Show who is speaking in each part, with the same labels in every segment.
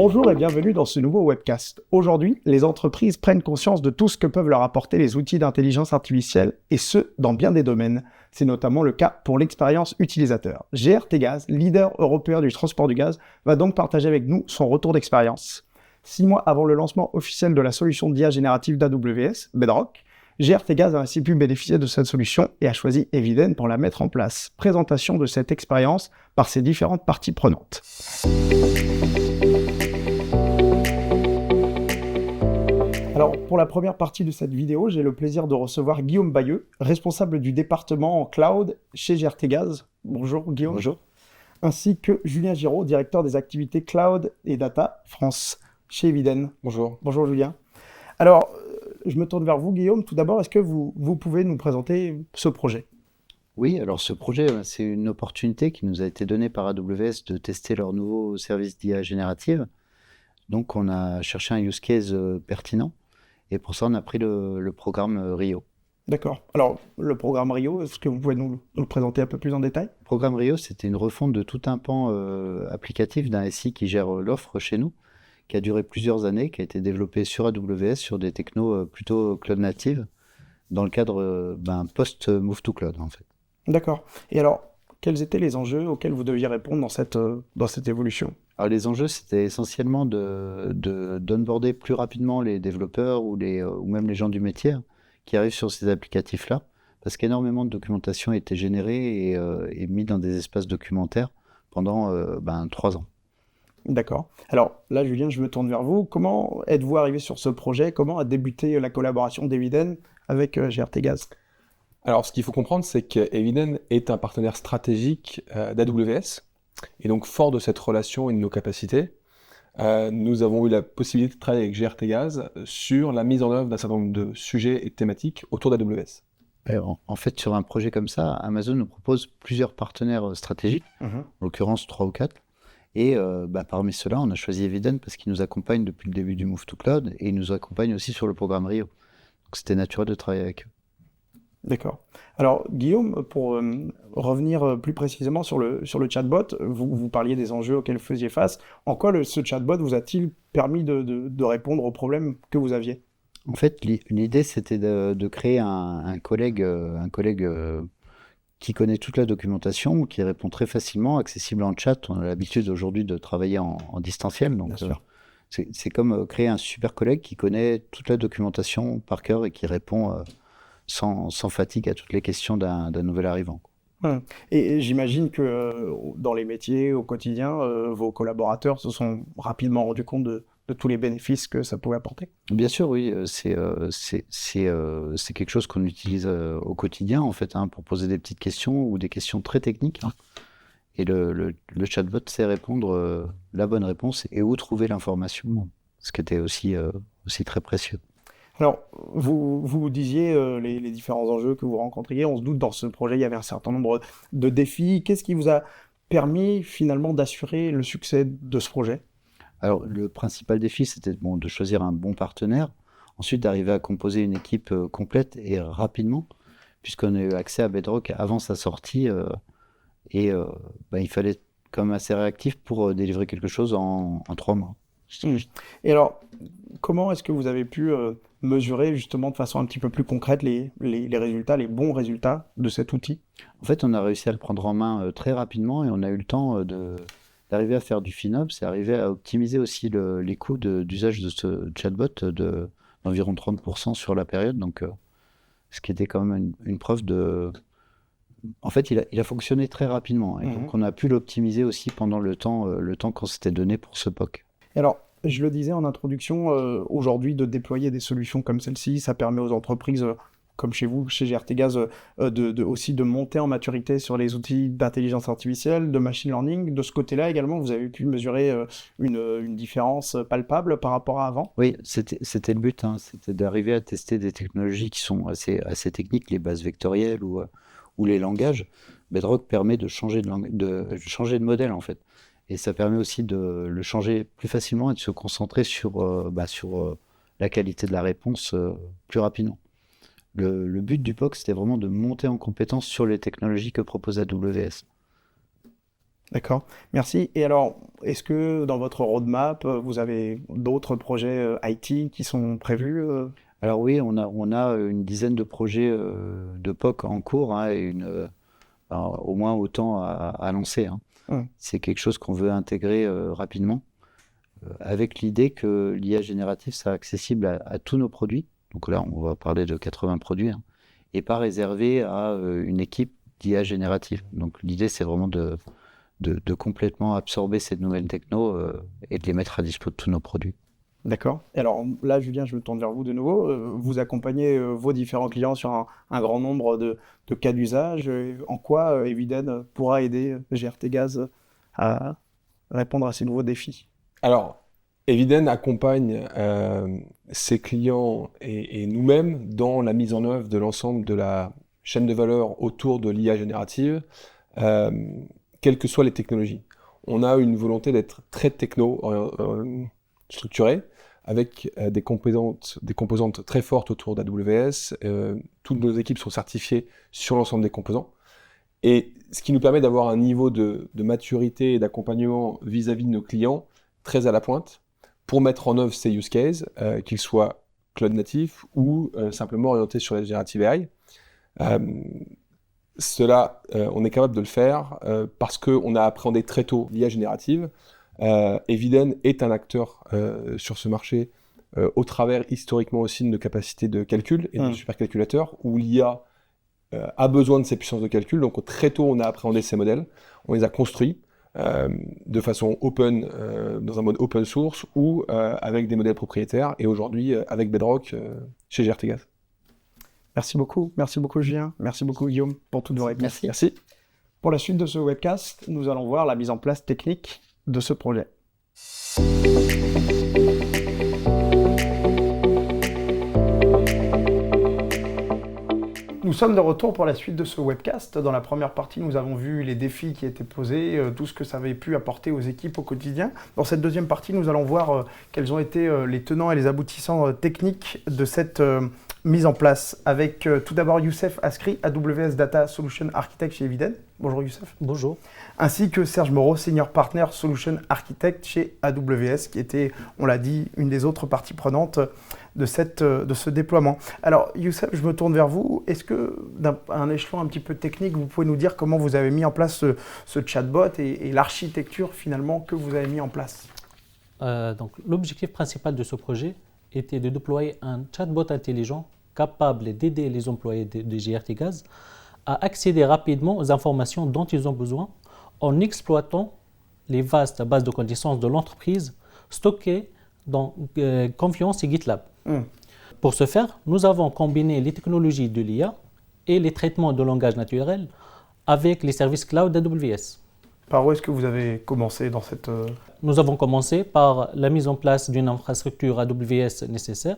Speaker 1: Bonjour et bienvenue dans ce nouveau webcast. Aujourd'hui, les entreprises prennent conscience de tout ce que peuvent leur apporter les outils d'intelligence artificielle, et ce, dans bien des domaines. C'est notamment le cas pour l'expérience utilisateur. GRT Gaz, leader européen du transport du gaz, va donc partager avec nous son retour d'expérience. 6 mois avant le lancement officiel de la solution d'IA générative d'AWS, Bedrock, GRT Gaz a ainsi pu bénéficier de cette solution et a choisi Eviden pour la mettre en place. Présentation de cette expérience par ses différentes parties prenantes. Alors, pour la première partie de cette vidéo, j'ai le plaisir de recevoir Guillaume Bayeux, responsable du département en cloud chez GRT Gaz. Bonjour Guillaume.
Speaker 2: Bonjour.
Speaker 1: Ainsi que Julien Giraud, directeur des activités cloud et data France chez Eviden.
Speaker 2: Bonjour.
Speaker 1: Bonjour Julien. Alors, je me tourne vers vous Guillaume. Tout d'abord, est-ce que vous pouvez nous présenter ce projet ?
Speaker 2: Oui, alors ce projet, c'est une opportunité qui nous a été donnée par AWS de tester leur nouveau service d'IA générative. Donc on a cherché un use case pertinent et pour ça on a pris le programme Rio.
Speaker 1: D'accord. Alors, le programme Rio, est-ce que vous pouvez nous le présenter un peu plus en détail ?
Speaker 2: Le programme Rio, c'était une refonte de tout un pan applicatif d'un SI qui gère l'offre chez nous, qui a duré plusieurs années, qui a été développé sur AWS, sur des technos plutôt cloud native, dans le cadre post-move to cloud en fait.
Speaker 1: D'accord. Et alors, quels étaient les enjeux auxquels vous deviez répondre dans cette évolution ?
Speaker 2: Alors les enjeux, c'était essentiellement d'onboarder plus rapidement les développeurs ou même les gens du métier qui arrivent sur ces applicatifs-là, parce qu'énormément de documentation a été générée et mis dans des espaces documentaires pendant 3 ans.
Speaker 1: D'accord. Alors là, Julien, je me tourne vers vous. Comment êtes-vous arrivé sur ce projet ? Comment a débuté la collaboration d'Eviden avec GRT Gaz ?
Speaker 3: Alors, ce qu'il faut comprendre, c'est qu'Eviden est un partenaire stratégique d'AWS. Et donc, fort de cette relation et de nos capacités, nous avons eu la possibilité de travailler avec GRT Gaz sur la mise en œuvre d'un certain nombre de sujets et de thématiques autour d'AWS.
Speaker 2: En fait, sur un projet comme ça, Amazon nous propose plusieurs partenaires stratégiques, en l'occurrence 3 ou 4. Et parmi ceux-là, on a choisi Eviden parce qu'ils nous accompagnent depuis le début du Move to Cloud et ils nous accompagnent aussi sur le programme Rio. Donc, c'était naturel de travailler avec eux.
Speaker 1: D'accord. Alors, Guillaume, pour revenir plus précisément sur le chatbot, vous parliez des enjeux auxquels vous faisiez face. En quoi ce chatbot vous a-t-il permis de répondre aux problèmes que vous aviez ?
Speaker 2: En fait, l'idée, c'était de créer un collègue qui connaît toute la documentation, qui répond très facilement, accessible en chat. On a l'habitude aujourd'hui de travailler en distanciel. Donc, c'est comme créer un super collègue qui connaît toute la documentation par cœur et qui répond sans fatigue à toutes les questions d'un nouvel arrivant.
Speaker 1: Et j'imagine que dans les métiers, au quotidien, vos collaborateurs se sont rapidement rendus compte de tous les bénéfices que ça pouvait apporter.
Speaker 2: Bien sûr, oui, c'est quelque chose qu'on utilise au quotidien en fait, pour poser des petites questions ou des questions très techniques. Et le chatbot sait répondre la bonne réponse et où trouver l'information, ce qui était aussi très précieux.
Speaker 1: Alors, vous disiez les différents enjeux que vous rencontriez. On se doute, dans ce projet, il y avait un certain nombre de défis. Qu'est-ce qui vous a permis finalement d'assurer le succès de ce projet ?
Speaker 2: Alors, le principal défi, c'était de choisir un bon partenaire. Ensuite, d'arriver à composer une équipe complète et rapidement, puisqu'on a eu accès à Bedrock avant sa sortie. Il fallait être quand même assez réactif pour délivrer quelque chose en 3 mois.
Speaker 1: Et alors, comment est-ce que vous avez pu mesurer justement de façon un petit peu plus concrète les résultats, les bons résultats de cet outil ?
Speaker 2: En fait, on a réussi à le prendre en main très rapidement et on a eu le temps d'arriver à faire du FinOps et arriver à optimiser aussi les coûts d'usage de ce chatbot d'environ 30% sur la période. Donc, ce qui était quand même une preuve de... En fait, il a fonctionné très rapidement et donc on a pu l'optimiser aussi pendant le temps qu'on s'était donné pour ce POC.
Speaker 1: Alors, je le disais en introduction, aujourd'hui, de déployer des solutions comme celle-ci, ça permet aux entreprises, comme chez vous, chez GRT Gaz, aussi de monter en maturité sur les outils d'intelligence artificielle, de machine learning. De ce côté-là également, vous avez pu mesurer une différence palpable par rapport à avant ?
Speaker 2: Oui, c'était le but, c'était d'arriver à tester des technologies qui sont assez techniques, les bases vectorielles ou les langages. Bedrock permet de changer de modèle en fait. Et ça permet aussi de le changer plus facilement et de se concentrer sur la qualité de la réponse plus rapidement. Le but du POC, c'était vraiment de monter en compétence sur les technologies que propose AWS.
Speaker 1: D'accord, merci. Et alors, est-ce que dans votre roadmap, vous avez d'autres projets IT qui sont prévus
Speaker 2: Alors oui, on a une dizaine de projets de POC en cours, hein, et au moins autant à lancer, hein.
Speaker 1: Hum.
Speaker 2: C'est quelque chose qu'on veut intégrer rapidement, avec l'idée que l'IA générative sera accessible à tous nos produits. Donc là, on va parler de 80 produits, hein, et pas réservé à une équipe d'IA générative. Donc l'idée, c'est vraiment de complètement absorber ces nouvelles technos et de les mettre à dispo de tous nos produits.
Speaker 1: D'accord. Et alors là, Julien, je me tourne vers vous de nouveau. Vous accompagnez vos différents clients sur un grand nombre de cas d'usage. En quoi Eviden pourra aider GRT Gaz à répondre à ces nouveaux défis?
Speaker 3: Alors, Eviden accompagne ses clients et nous-mêmes dans la mise en œuvre de l'ensemble de la chaîne de valeur autour de l'IA générative, quelles que soient les technologies. On a une volonté d'être très techno structuré, avec des composantes très fortes autour d'AWS. Toutes nos équipes sont certifiées sur l'ensemble des composants. Et ce qui nous permet d'avoir un niveau de maturité et d'accompagnement vis-à-vis de nos clients très à la pointe pour mettre en œuvre ces use cases, qu'ils soient cloud natif ou simplement orientés sur la generative AI. Cela, on est capable de le faire parce qu'on a appréhendé très tôt l'IA générative. Eviden est un acteur sur ce marché au travers historiquement aussi de nos capacités de calcul et de supercalculateurs où l'IA a besoin de ces puissances de calcul. Donc très tôt, on a appréhendé ces modèles, on les a construits de façon open, dans un mode open source ou avec des modèles propriétaires et aujourd'hui avec Bedrock chez GRT Gaz.
Speaker 1: Merci beaucoup Julien, merci beaucoup Guillaume pour toutes vos réponses.
Speaker 3: Merci.
Speaker 1: Pour la suite de ce webcast, nous allons voir la mise en place technique de ce projet. Nous sommes de retour pour la suite de ce webcast. Dans la première partie, nous avons vu les défis qui étaient posés, tout ce que ça avait pu apporter aux équipes au quotidien. Dans cette deuxième partie, nous allons voir quels ont été les tenants et les aboutissants techniques de cette mise en place. Avec tout d'abord Youssef Askri, AWS Data Solution Architect chez Eviden. Bonjour Youssef.
Speaker 4: Bonjour.
Speaker 1: Ainsi que Serge Moreau, Senior Partner Solution Architect chez AWS, qui était, on l'a dit, une des autres parties prenantes de ce déploiement. Alors Youssef, je me tourne vers vous. Est-ce que, d'un un échelon un petit peu technique, vous pouvez nous dire comment vous avez mis en place ce chatbot et l'architecture finalement que vous avez mis en place?
Speaker 4: Donc, l'objectif principal de ce projet était de déployer un chatbot intelligent capable d'aider les employés de GRT Gaz à accéder rapidement aux informations dont ils ont besoin en exploitant les vastes bases de connaissances de l'entreprise stockées dans Confluence et GitLab. Pour ce faire, nous avons combiné les technologies de l'IA et les traitements de langage naturel avec les services cloud d'AWS.
Speaker 1: Par où est-ce que vous avez commencé dans cette...
Speaker 4: Nous avons commencé par la mise en place d'une infrastructure AWS nécessaire,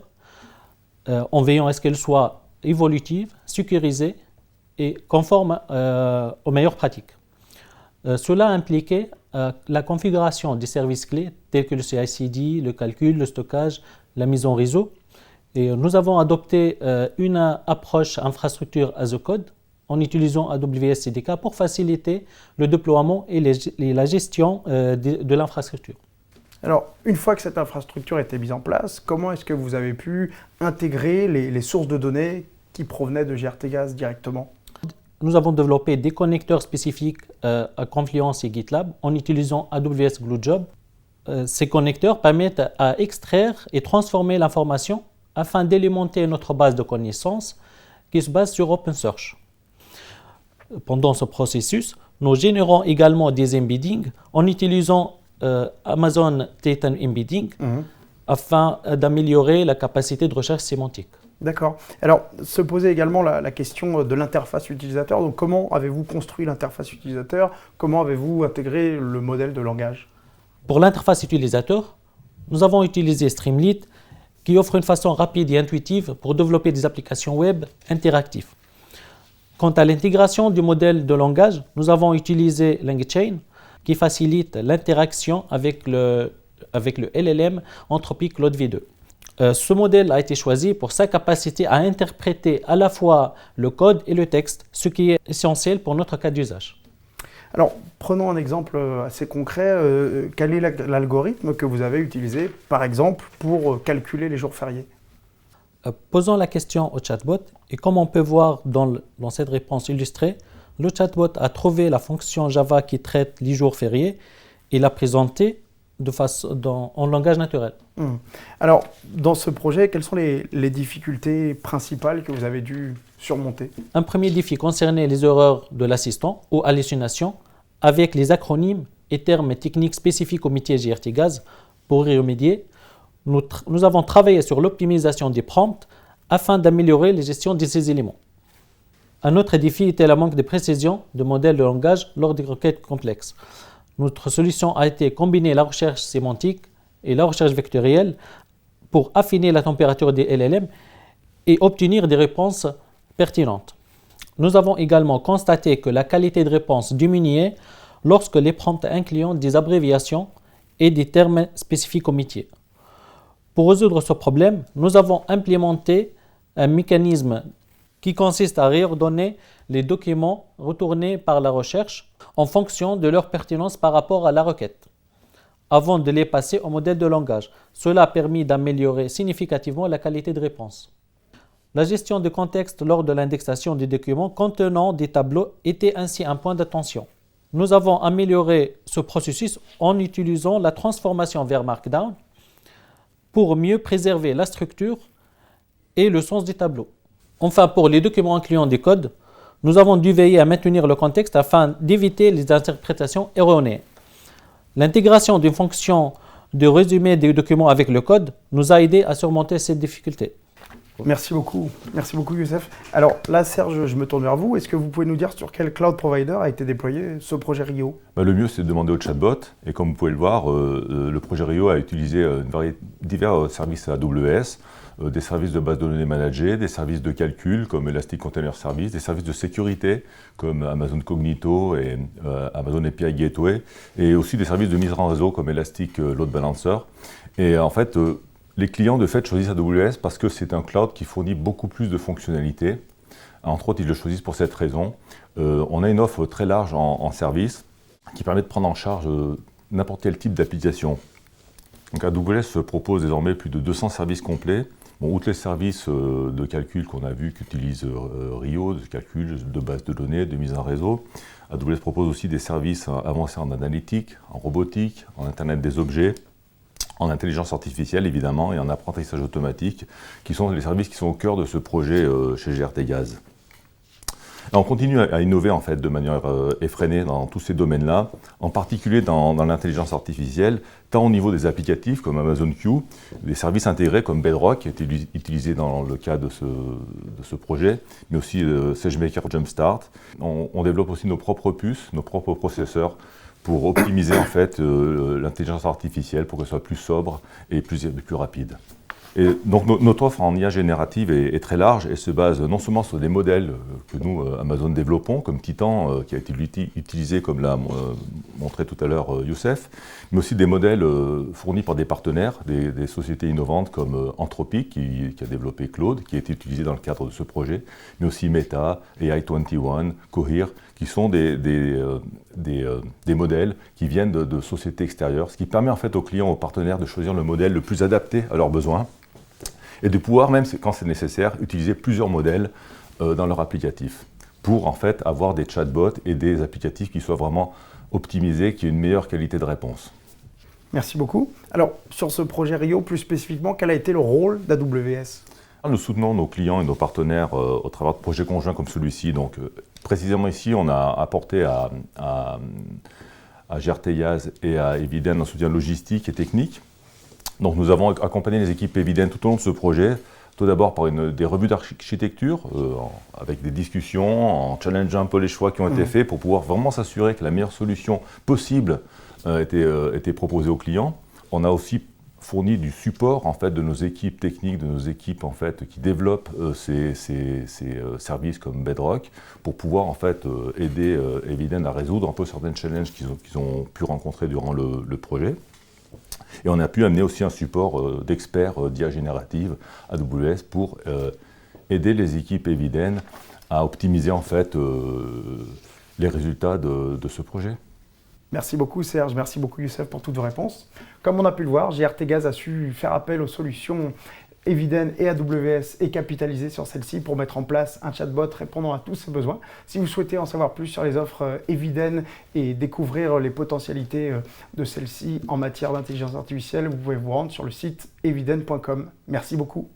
Speaker 4: en veillant à ce qu'elle soit évolutive, sécurisée et conforme aux meilleures pratiques. Cela impliquait la configuration des services clés tels que le CI/CD, le calcul, le stockage, la mise en réseau. Et nous avons adopté une approche infrastructure as a code en utilisant AWS CDK pour faciliter le déploiement et la gestion de l'infrastructure.
Speaker 1: Alors, une fois que cette infrastructure était mise en place, comment est-ce que vous avez pu intégrer les sources de données qui provenaient de GRT Gaz directement?
Speaker 4: Nous avons développé des connecteurs spécifiques à Confluence et GitLab en utilisant AWS GlueJob. Ces connecteurs permettent à extraire et transformer l'information afin d'alimenter notre base de connaissances qui se base sur OpenSearch. Pendant ce processus, nous générons également des embeddings en utilisant Amazon Titan Embedding afin d'améliorer la capacité de recherche sémantique.
Speaker 1: D'accord. Alors, se posait également la question de l'interface utilisateur. Donc, comment avez-vous construit l'interface utilisateur? Comment avez-vous intégré le modèle de langage?
Speaker 4: Pour l'interface utilisateur, nous avons utilisé Streamlit qui offre une façon rapide et intuitive pour développer des applications web interactives. Quant à l'intégration du modèle de langage, nous avons utilisé LangChain qui facilite l'interaction avec le LLM Anthropic Claude V2. Ce modèle a été choisi pour sa capacité à interpréter à la fois le code et le texte, ce qui est essentiel pour notre cas d'usage.
Speaker 1: Alors, prenons un exemple assez concret. Quel est l'algorithme que vous avez utilisé, par exemple, pour calculer les jours fériés?
Speaker 4: Posons la question au chatbot et comme on peut voir dans cette réponse illustrée, le chatbot a trouvé la fonction Java qui traite les jours fériés et l'a présentée en langage naturel.
Speaker 1: Alors, dans ce projet, quelles sont les difficultés principales que vous avez dû surmonter?
Speaker 4: Un premier défi concernait les erreurs de l'assistant ou hallucinations avec les acronymes et termes techniques spécifiques au métier GRTgaz. Pour y remédier, nous avons travaillé sur l'optimisation des prompts afin d'améliorer la gestion de ces éléments. Un autre défi était le manque de précision de modèles de langage lors des requêtes complexes. Notre solution a été combiner la recherche sémantique et la recherche vectorielle pour affiner la température des LLM et obtenir des réponses pertinentes. Nous avons également constaté que la qualité de réponse diminuait lorsque les prompts incluant des abréviations et des termes spécifiques au métier. Pour résoudre ce problème, nous avons implémenté un mécanisme qui consiste à réordonner les documents retournés par la recherche en fonction de leur pertinence par rapport à la requête, avant de les passer au modèle de langage. Cela a permis d'améliorer significativement la qualité de réponse. La gestion de contexte lors de l'indexation des documents contenant des tableaux était ainsi un point d'attention. Nous avons amélioré ce processus en utilisant la transformation vers Markdown pour mieux préserver la structure et le sens des tableaux. Enfin, pour les documents incluant des codes, nous avons dû veiller à maintenir le contexte afin d'éviter les interprétations erronées. L'intégration d'une fonction de résumé des documents avec le code nous a aidé à surmonter cette difficulté.
Speaker 1: Merci beaucoup Youssef. Alors là Serge, je me tourne vers vous. Est-ce que vous pouvez nous dire sur quel cloud provider a été déployé ce projet Rio?
Speaker 5: Le mieux c'est de demander au chatbot et comme vous pouvez le voir, le projet Rio a utilisé divers services AWS, des services de base de données managées, des services de calcul comme Elastic Container Service, des services de sécurité comme Amazon Cognito et Amazon API Gateway et aussi des services de mise en réseau comme Elastic Load Balancer. Et en fait, les clients de fait choisissent AWS parce que c'est un cloud qui fournit beaucoup plus de fonctionnalités. Entre autres, ils le choisissent pour cette raison. On a une offre très large en service qui permet de prendre en charge n'importe quel type d'application. Donc AWS propose désormais plus de 200 services complets. Bon, outre les services de calcul qu'on a vu qu'utilise Rio, de calcul de base de données, de mise en réseau, AWS propose aussi des services avancés en analytique, en robotique, en Internet des objets, en intelligence artificielle évidemment et en apprentissage automatique, qui sont les services qui sont au cœur de ce projet chez GRTgaz. On continue à innover en fait de manière effrénée dans tous ces domaines-là, en particulier dans l'intelligence artificielle, tant au niveau des applicatifs comme Amazon Q, des services intégrés comme Bedrock qui a été utilisé dans le cadre de ce projet, mais aussi SageMaker Jumpstart. On développe aussi nos propres puces, nos propres processeurs pour optimiser en fait l'intelligence artificielle pour qu'elle soit plus sobre et plus rapide. Et donc notre offre en IA générative est très large et se base non seulement sur des modèles que nous, Amazon, développons, comme Titan, qui a été utilisé, comme l'a montré tout à l'heure Youssef, mais aussi des modèles fournis par des partenaires, des sociétés innovantes comme Anthropic, qui a développé Claude, qui a été utilisé dans le cadre de ce projet, mais aussi Meta, AI21, Cohere, qui sont des modèles qui viennent de sociétés extérieures, ce qui permet en fait aux clients, aux partenaires de choisir le modèle le plus adapté à leurs besoins et de pouvoir, même quand c'est nécessaire, utiliser plusieurs modèles dans leur applicatif pour en fait avoir des chatbots et des applicatifs qui soient vraiment optimisés, qui aient une meilleure qualité de réponse.
Speaker 1: Merci beaucoup. Alors, sur ce projet Rio, plus spécifiquement, quel a été le rôle d'AWS ?
Speaker 5: Nous soutenons nos clients et nos partenaires au travers de projets conjoints comme celui-ci. Donc, précisément ici, on a apporté à GRTgaz et à Eviden un soutien logistique et technique. Donc, nous avons accompagné les équipes Eviden tout au long de ce projet, tout d'abord par des revues d'architecture, avec des discussions, en challengeant un peu les choix qui ont été faits pour pouvoir vraiment s'assurer que la meilleure solution possible était proposée aux clients. On a aussi fourni du support en fait, de nos équipes techniques, de nos équipes en fait, qui développent ces services comme Bedrock pour pouvoir en fait, aider Eviden à résoudre un peu certains challenges qu'ils ont pu rencontrer durant le projet. Et on a pu amener aussi un support d'experts d'IA générative AWS pour aider les équipes Eviden à optimiser en fait, les résultats de ce projet.
Speaker 1: Merci beaucoup Serge, merci beaucoup Youssef pour toutes vos réponses. Comme on a pu le voir, GRT Gaz a su faire appel aux solutions Eviden et AWS et capitaliser sur celle-ci pour mettre en place un chatbot répondant à tous ses besoins. Si vous souhaitez en savoir plus sur les offres Eviden et découvrir les potentialités de celle-ci en matière d'intelligence artificielle, vous pouvez vous rendre sur le site eviden.com. Merci beaucoup.